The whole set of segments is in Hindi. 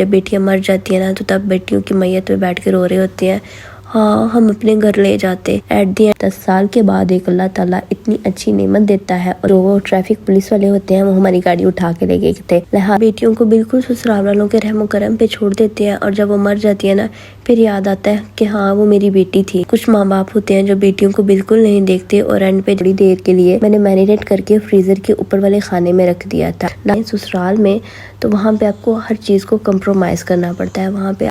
जब बेटियां मर जाती है ना तो तब बेटियों की मैयत पे बैठ के रो रहे होते हैं। हाँ, हम अपने घर ले जाते। एट दी एंड 10 साल के बाद एक अल्लाह ताला इतनी अच्छी नेमत देता है और वो ट्रैफिक पुलिस वाले होते हैं वो हमारी गाड़ी उठा के ले गए थे। लिहाजा बेटियों को बिल्कुल ससुराल वालों के रहमो करम पे छोड़ देते हैं और जब वो मर जाती है ना फिर याद आता है कि हाँ वो मेरी बेटी थी। कुछ माँ बाप होते हैं जो बेटियों को बिल्कुल नहीं देखते और एंड पे थोड़ी देर के लिए मैंने मैरिनेट करके फ्रीजर के ऊपर वाले खाने में रख दिया था। लेकिन ससुराल में तो वहाँ पे आपको हर चीज को कम्प्रोमाइज करना पड़ता है। वहाँ पे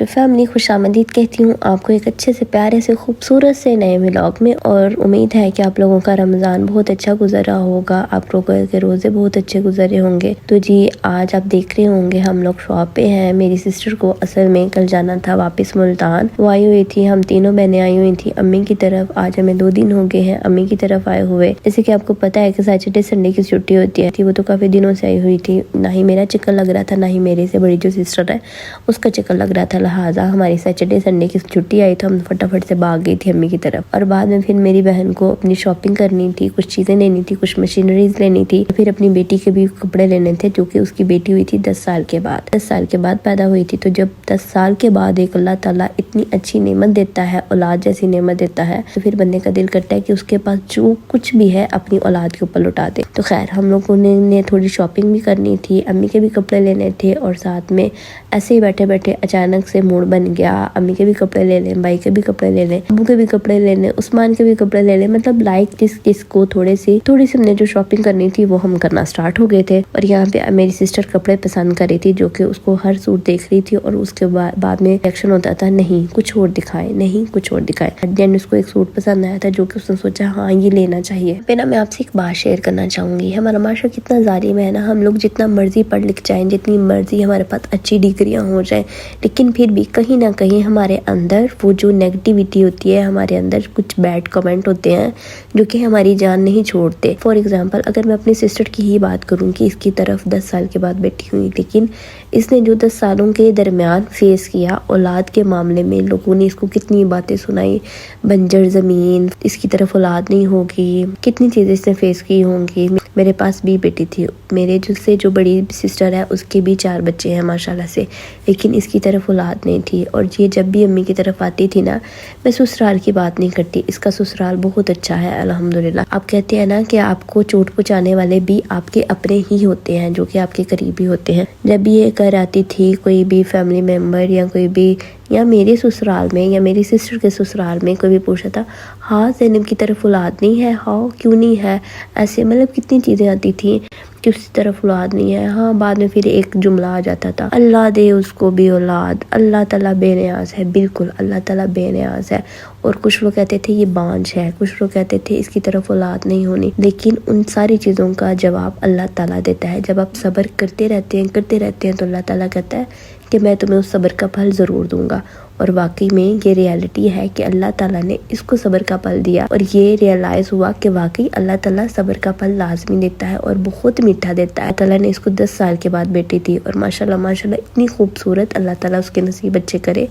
फैमिली खुशामदीद कहती हूँ आपको एक अच्छे से प्यारे से खूबसूरत से नए व्लॉग में। और उम्मीद है कि आप लोगों का रमजान बहुत अच्छा गुजरा होगा, आप लोगों के रोजे बहुत अच्छे गुजरे होंगे। तो जी आज आप देख रहे होंगे हम लोग शॉप पे हैं। मेरी सिस्टर को असल में कल जाना था वापस मुल्तान, वो आई हुई थी, हम तीनों बहनें आई हुई थी अम्मी की तरफ। आज हमें 2 दिन हो गए हैं अम्मी की तरफ आए हुए। जैसे कि आपको पता है कि सैटरडे संडे की छुट्टी होती है, वो तो काफी दिनों से आई हुई थी। ना ही मेरा चक्कर लग रहा था ना ही मेरे से बड़ी जो सिस्टर है उसका चक्कर लग रहा था। लिहाजा हमारी सैटरडे संडे की छुट्टी आई तो हम फटाफट से भाग गई थी अम्मी की तरफ। और बाद में फिर मेरी बहन को अपनी शॉपिंग करनी थी, कुछ चीजें लेनी थी, कुछ मशीनरीज लेनी थी। फिर अपनी बेटी के भी कपड़े लेने थे जो कि उसकी बेटी हुई थी 10 साल के बाद, 10 साल के बाद पैदा हुई थी। तो जब 10 साल के बाद एक अल्लाह ताला इतनी अच्छी नेमत देता है, औलाद जैसी नेमत देता है, तो फिर बंदे का दिल करता है कि उसके पास जो कुछ भी है अपनी औलाद के ऊपर लुटा दे। तो खैर हम लोगों ने थोड़ी शॉपिंग भी करनी थी, अम्मी के भी कपड़े लेने थे और साथ में ऐसे ही बैठे बैठे अचानक से मूड बन गया अम्मी के भी कपड़े ले लें, भाई के भी कपड़े ले लें, अब्बू के भी कपड़े ले लें, उस्मान के भी कपड़े ले लें। मतलब लाइक किसको थोड़ी सी हमने जो शॉपिंग करनी थी वो हम करना स्टार्ट हो गए थे। और यहाँ पे मेरी सिस्टर कपड़े पसंद कर रही थी जो कि उसको हर सूट देख रही थी और उसके बाद में रिएक्शन होता था नहीं कुछ और दिखाए, नहीं कुछ और दिखाए। देन उसको एक सूट पसंद आया था जो कि उसने सोचा हाँ ये लेना चाहिए। फिर ना मैं आपसे एक बात शेयर करना चाहूंगी, हमारा माशरा कितना जालिम है ना। हम लोग जितना मर्जी पढ़ लिख जाएं, जितनी मर्जी हमारे पास अच्छी डिग्रियां हो जाएं, लेकिन फिर भी कहीं ना कहीं हमारे अंदर वो जो नेगेटिविटी होती है, हमारे अंदर कुछ बैड कमेंट होते हैं जो कि हमारी जान नहीं छोड़ते। फॉर एग्जाम्पल अगर मैं अपनी सिस्टर की ही बात करूं कि इसकी तरफ 10 साल के बाद बेटी हुई, लेकिन इसने जो 10 सालों के दरमियान फेस किया औलाद के मामले में, लोगों ने इसको कितनी बातें सुनाई, बंजर जमीन, इसकी तरफ औलाद नहीं होगी, कितनी चीजें इसने फेस की होंगी। मेरे पास भी बेटी थी, मेरे जो बड़ी सिस्टर है उसके भी 4 बच्चे हैं माशाल्लाह से, लेकिन इसकी तरफ औलाद नहीं थी। और ये जब भी अम्मी की तरफ आती थी ना, मैं ससुराल की बात नहीं करती, इसका ससुराल बहुत अच्छा है अल्हम्दुलिल्लाह। आप कहते हैं ना कि आपको चोट पहुंचाने वाले भी आपके अपने ही होते हैं, जो कि आपके करीबी होते हैं। जब भी ये घर आती थी कोई भी फैमिली मेम्बर या कोई भी, या मेरे ससुराल में या मेरी सिस्टर के ससुराल में कोई भी पूछा था हाँ ज़ैनब की तरफ औलाद नहीं है, हाँ क्यों नहीं है, ऐसे मतलब कितनी चीज़ें आती थी कि उसकी तरफ औलाद नहीं है। हाँ बाद में फिर एक जुमला आ जाता था अल्लाह दे उसको भी औलाद, अल्लाह ताला बेनियाज है। बिल्कुल अल्लाह ताला बेनियाज है। और कुछ लोग कहते थे ये बांझ है, कुछ लोग कहते थे इसकी तरफ औलाद नहीं होनी, लेकिन उन सारी चीज़ों का जवाब अल्लाह ताला देता है। जब आप सब्र करते रहते हैं तो अल्लाह ताला कहता है कि मैं तुम्हें उस सब्र का फल ज़रूर दूंगा। और वाकई में ये रियलिटी है कि अल्लाह ताला ने इसको सब्र का फल दिया और ये रियलाइज़ हुआ कि वाकई अल्लाह ताला सब्र का फल लाजमी देता है और बहुत मीठा देता है। ताला ने इसको 10 साल के बाद बेटी थी और माशाल्लाह इतनी खूबसूरत, अल्लाह ताला उसके नसीब अच्छे करे।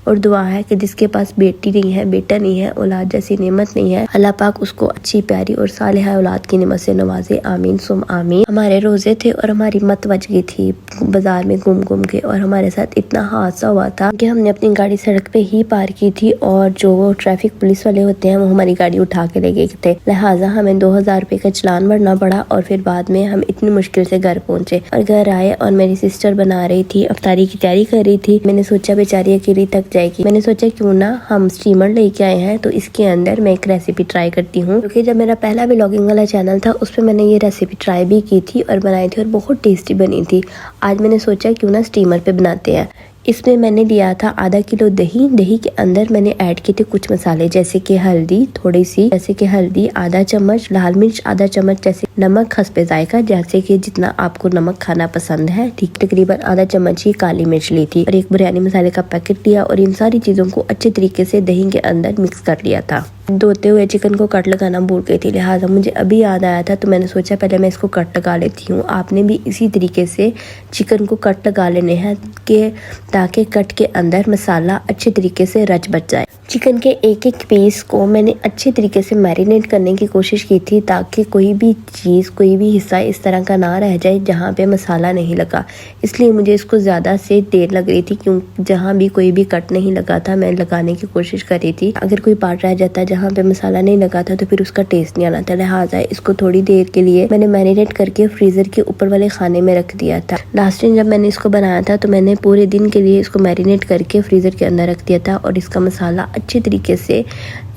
और दुआ है कि जिसके पास बेटी नहीं है, बेटा नहीं है, औलाद जैसी नेमत नहीं है, अल्लाह पाक उसको अच्छी प्यारी और सालिहा औलाद की नेमत से नवाजे, आमीन सुम आमीन। हमारे रोजे थे और हमारी मत बच गई थी बाजार में घूम के, और हमारे साथ इतना हादसा हुआ था कि हमने अपनी गाड़ी सड़क पे ही पार की थी और जो ट्रैफिक पुलिस वाले होते हैं वो हमारी गाड़ी उठा के ले गए थे। लिहाजा हमें 2000 रुपए का चलान भरना पड़ा और फिर बाद में हम इतनी मुश्किल से घर पहुंचे। और घर आए और मेरी सिस्टर बना रही थी, अफ्तारी की तैयारी कर रही थी। मैंने सोचा बेचारी अकेली तक जाएगी, मैंने सोचा क्यों ना हम स्टीमर लेके आए हैं तो इसके अंदर मैं एक रेसिपी ट्राई करती हूँ, क्योंकि जब मेरा पहला व्लॉगिंग वाला चैनल था उस पर मैंने ये रेसिपी ट्राई भी की थी और बनाई थी और बहुत टेस्टी बनी थी। आज मैंने सोचा क्यों ना स्टीमर पे बनाते हैं। इसमें मैंने लिया था आधा किलो दही, दही के अंदर मैंने ऐड किए थे कुछ मसाले जैसे कि हल्दी थोड़ी सी, जैसे कि हल्दी आधा चम्मच, लाल मिर्च आधा चम्मच, जैसे नमक हस्बे जायका, जैसे कि जितना आपको नमक खाना पसंद है, ठीक तकरीबन आधा चम्मच ही काली मिर्च ली थी और एक बिरयानी मसाले का पैकेट लिया और इन सारी चीजों को अच्छे तरीके से दही के अंदर मिक्स कर लिया था। धोते हुए चिकन को कट लगाना भूल गई थी, लिहाजा मुझे अभी याद आया था तो मैंने सोचा पहले मैं इसको कट लगा लेती हूँ। आपने भी इसी तरीके से चिकन को कट लगा लेने हैं कि ताकि कट के अंदर मसाला अच्छे तरीके से रच बच जाए। चिकन के एक एक पीस को मैंने अच्छे तरीके से मैरिनेट करने की कोशिश की थी ताकि कोई भी चीज़, कोई भी हिस्सा इस तरह का ना रह जाए जहाँ पे मसाला नहीं लगा। इसलिए मुझे इसको ज़्यादा से देर लग रही थी, क्यों जहाँ भी कोई भी कट नहीं लगा था मैं लगाने की कोशिश कर रही थी। अगर कोई पार्ट रह जाता जहाँ पे मसाला नहीं लगा था तो फिर उसका टेस्ट नहीं आना था। लिहाजा इसको थोड़ी देर के लिए मैंने मैरिनेट करके फ्रीज़र के ऊपर वाले खाने में रख दिया था। लास्ट टाइम जब मैंने इसको बनाया था तो मैंने पूरे दिन के लिए इसको मैरिनेट करके फ्रीज़र के अंदर रख दिया था और इसका मसाला अच्छी तरीके से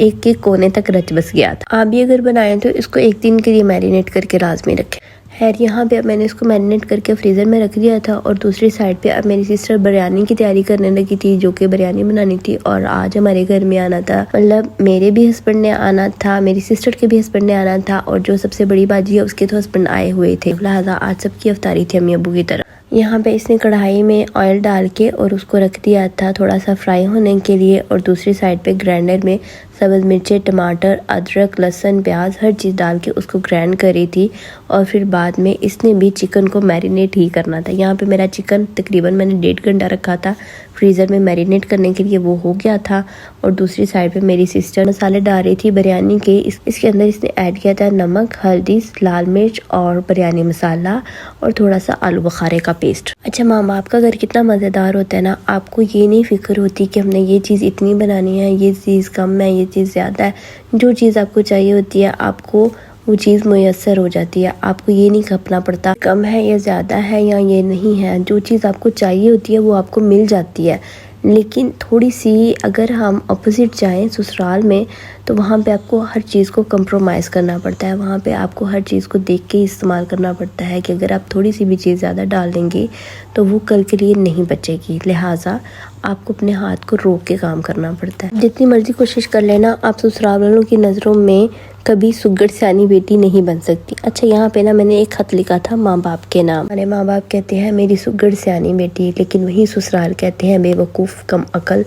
एक एक कोने तक रच बस गया था। आप भी अगर बनाएं तो इसको एक दिन के लिए मैरिनेट करके लाजमी रखें। खैर यहाँ पे अब मैंने इसको मैरिनेट करके फ्रीज़र में रख दिया था और दूसरी साइड पे अब मेरी सिस्टर बिरयानी की तैयारी करने लगी थी, जो कि बिरयानी बनानी थी और आज हमारे घर में आना था। मतलब मेरे भी हस्बैंड ने आना था, मेरी सिस्टर के भी हस्बैंड ने आना था और जो सबसे बड़ी बाजी है उसके तो हस्बैंड आए हुए थे। लिहाजा आज सबकी अफ्तारी थी अम्मी अबू की तरह। यहाँ पे इसने कढ़ाई में ऑयल डाल के और उसको रख दिया था थोड़ा सा फ्राई होने के लिए और दूसरी साइड पे ग्राइंडर में सब्ज़ मिर्चें, टमाटर, अदरक, लहसुन, प्याज हर चीज़ डाल के उसको ग्राइंड करी थी और फिर बाद में इसने भी चिकन को मैरिनेट ही करना था। यहाँ पे मेरा चिकन तकरीबन मैंने 1.5 घंटा रखा था फ्रीज़र में मैरिनेट करने के लिए, वो हो गया था। और दूसरी साइड पे मेरी सिस्टर मसाले डाल रही थी बिरयानी के। इसके अंदर इसने ऐड किया था नमक, हल्दी, लाल मिर्च और बिरयानी मसाला और थोड़ा सा आलू बुखारे का पेस्ट। अच्छा, माँ बाप का घर कितना मज़ेदार होता है ना, आपको ये नहीं फिक्र होती कि हमने ये चीज़ इतनी बनानी है, ये चीज़ कम है, ये चीज़ ज़्यादा है। जो चीज़ आपको चाहिए होती है आपको वो चीज़ मुयस्सर हो जाती है। आपको ये नहीं खपना पड़ता कम है या ज़्यादा है या ये नहीं है। जो चीज़ आपको चाहिए होती है वो आपको मिल जाती है। लेकिन थोड़ी सी अगर हम अपोजिट जाएं ससुराल में तो वहाँ पे आपको हर चीज़ को कंप्रोमाइज़ करना पड़ता है। वहाँ पे आपको हर चीज़ को देख के इस्तेमाल करना पड़ता है कि अगर आप थोड़ी सी भी चीज़ ज़्यादा डाल देंगे तो वो कल के लिए नहीं बचेगी। लिहाजा आपको अपने हाथ को रोक के काम करना पड़ता है। जितनी मर्जी कोशिश कर लेना, आप ससुराल वालों की नज़रों में कभी सुगड़ सियानी बेटी नहीं बन सकती। अच्छा, यहाँ पे ना मैंने एक खत लिखा था माँ बाप के नाम। हमारे माँ बाप कहते हैं मेरी सुगड़ सियानी बेटी, लेकिन वही ससुराल कहते हैं बेवकूफ़, कम अकल,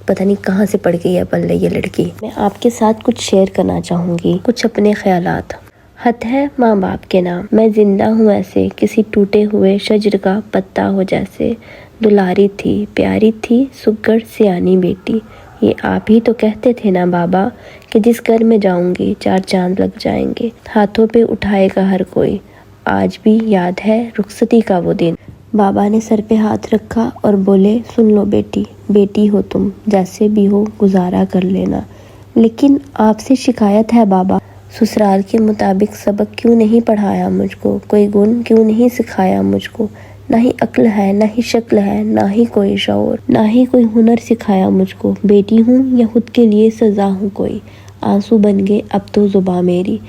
पता नहीं कहाँ से पड़ गई है पल्ले ये लड़की। मैं आपके साथ कुछ शेयर करना चाहूँगी, कुछ अपने ख्यालात। खत है माँ बाप के नाम। मैं जिंदा हूँ ऐसे किसी टूटे हुए शजर का पत्ता हो जैसे, दुलारी थी प्यारी थी सुगड़ सियानी बेटी। ये आप ही तो कहते थे ना बाबा कि जिस घर में जाऊंगी 4 चांद लग जाएंगे, हाथों पे उठाएगा हर कोई। आज भी याद है रुखसती का वो दिन। बाबा ने सर पे हाथ रखा और बोले, सुन लो बेटी, बेटी हो तुम, जैसे भी हो गुजारा कर लेना। लेकिन आपसे शिकायत है बाबा, ससुराल के मुताबिक सबक क्यों नहीं पढ़ाया मुझको, कोई गुण क्यों नहीं सिखाया मुझको। ना ही अक्ल है, ना ही शक्ल है, ना ही कोई शौर, ना ही कोई हुनर सिखाया मुझको। बेटी हूँ या खुद के लिए सजा हूँ कोई, आंसू बन गए अब तो जुबां मेरी।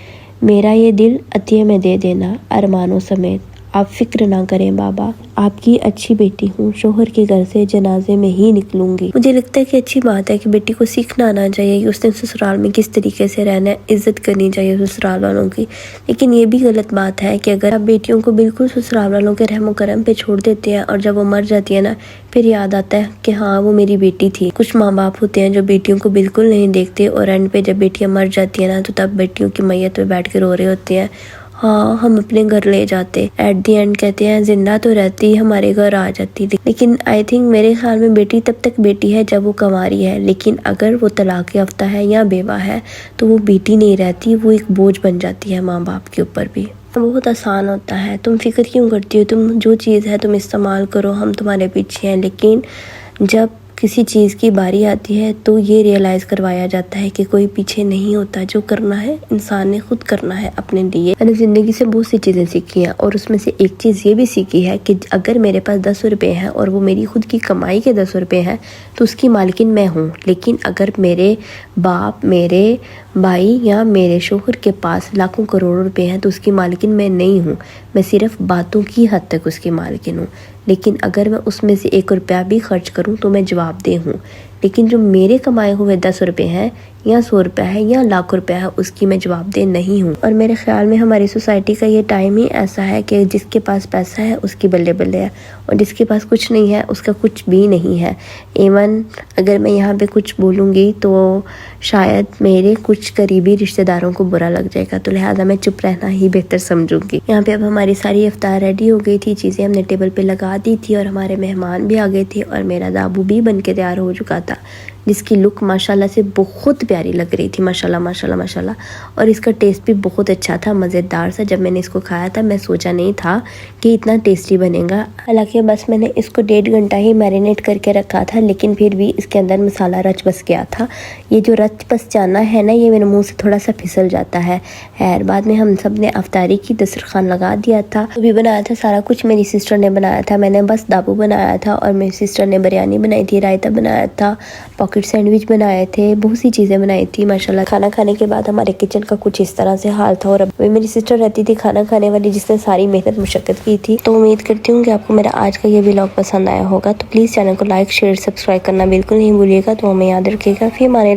मेरा ये दिल अतिये में दे देना अरमानों समेत। आप फिक्र ना करें बाबा, आपकी अच्छी बेटी हूँ, शोहर के घर से जनाजे में ही निकलूंगी। मुझे लगता है कि अच्छी बात है कि बेटी को सीखना आना चाहिए कि उसने ससुराल में किस तरीके से रहना है, इज्जत करनी चाहिए ससुराल वालों की। लेकिन ये भी गलत बात है कि अगर आप बेटियों को बिल्कुल ससुराल वालों के रहमो करम पे छोड़ देते हैं और जब वो मर जाती है ना, फिर याद आता है कि हाँ वो मेरी बेटी थी। कुछ माँ बाप होते हैं जो बेटियों को बिल्कुल नहीं देखते और एंड पे जब बेटियां मर जाती है ना तो तब बेटियों की मैयत पे बैठ के रो रहे होते हैं, हाँ हम अपने घर ले जाते। एट दी एंड कहते हैं जिंदा तो रहती हमारे घर आ जाती। लेकिन आई थिंक मेरे ख्याल में बेटी तब तक बेटी है जब वो कंवारी है, लेकिन अगर वो तलाक याफ्ता है या बेवा है तो वो बेटी नहीं रहती, वो एक बोझ बन जाती है माँ बाप के ऊपर भी। बहुत आसान होता है, तुम फिक्र क्यों करती हो, तुम जो चीज़ है तुम इस्तेमाल करो, हम तुम्हारे पीछे हैं। लेकिन जब किसी चीज़ की बारी आती है तो ये रियलाइज़ करवाया जाता है कि कोई पीछे नहीं होता, जो करना है इंसान ने खुद करना है अपने लिए। मैंने ज़िंदगी से बहुत सी चीज़ें सीखी हैं और उसमें से एक चीज़ ये भी सीखी है कि अगर मेरे पास 10 रुपये हैं और वो मेरी खुद की कमाई के 10 रुपये हैं तो उसकी मालकिन मैं हूँ। लेकिन अगर मेरे बाप, मेरे भाई या मेरे शोहर के पास लाखों करोड़ों रुपए हैं तो उसकी मालकिन मैं नहीं हूँ, मैं सिर्फ बातों की हद तक उसकी मालकिन हूँ। लेकिन अगर मैं उसमें से 1 रुपया भी खर्च करूँ तो मैं जवाबदेह हूँ। लेकिन जो मेरे कमाए हुए 10 रुपये हैं या 100 रुपया है या लाख रुपया है उसकी मैं जवाबदेह नहीं हूँ। और मेरे ख्याल में हमारी सोसाइटी का ये टाइम ही ऐसा है कि जिसके पास पैसा है उसकी बल्ले बल्ले है और जिसके पास कुछ नहीं है उसका कुछ भी नहीं है। इवन अगर मैं यहाँ पे कुछ बोलूँगी तो शायद मेरे कुछ करीबी रिश्तेदारों को बुरा लग जाएगा, तो लिहाजा मैं चुप रहना ही बेहतर समझूंगी। यहाँ पे अब हमारी सारी इफ्तार रेडी हो गई थी, चीज़ें हमने टेबल पे लगा दी थी और हमारे मेहमान भी आ गए थे और मेरा दाबू भी बन के तैयार हो चुका था। जिसकी लुक माशाल्लाह से बहुत प्यारी लग रही थी, माशाल्लाह माशाल्लाह माशाल्लाह। और इसका टेस्ट भी बहुत अच्छा था, मज़ेदार सा। जब मैंने इसको खाया था मैं सोचा नहीं था कि इतना टेस्टी बनेगा। हालांकि बस मैंने इसको 1.5 घंटा ही मैरिनेट करके रखा था, लेकिन फिर भी इसके अंदर मसाला रच बस गया था। ये जो रच बस जाना है ना, ये मेरे मुंह से थोड़ा सा फिसल जाता है। बाद में हम सब ने अफ्तारी की, दस्तरखान लगा दिया था। अभी बनाया था सारा कुछ मेरी सिस्टर ने बनाया था, मैंने बस दाबू बनाया था। और मेरी सिस्टर ने बिरयानी बनाई थी, रायता बनाया था, पॉकेट सैंडविच बनाए थे, बहुत सी चीज़ें बनाई थी माशाल्लाह। खाना खाने के बाद हमारे किचन का कुछ इस तरह से हाल था। और अब मेरी सिस्टर रहती थी खाना खाने वाली, जिसने सारी मेहनत मुशक्कत की थी। तो उम्मीद करती हूँ कि आपको मेरा आज का ये व्लॉग पसंद आया होगा। तो प्लीज़ चैनल को लाइक शेयर सब्सक्राइब करना बिल्कुल नहीं भूलिएगा। तो हमें याद रखिएगा। फिर हमारे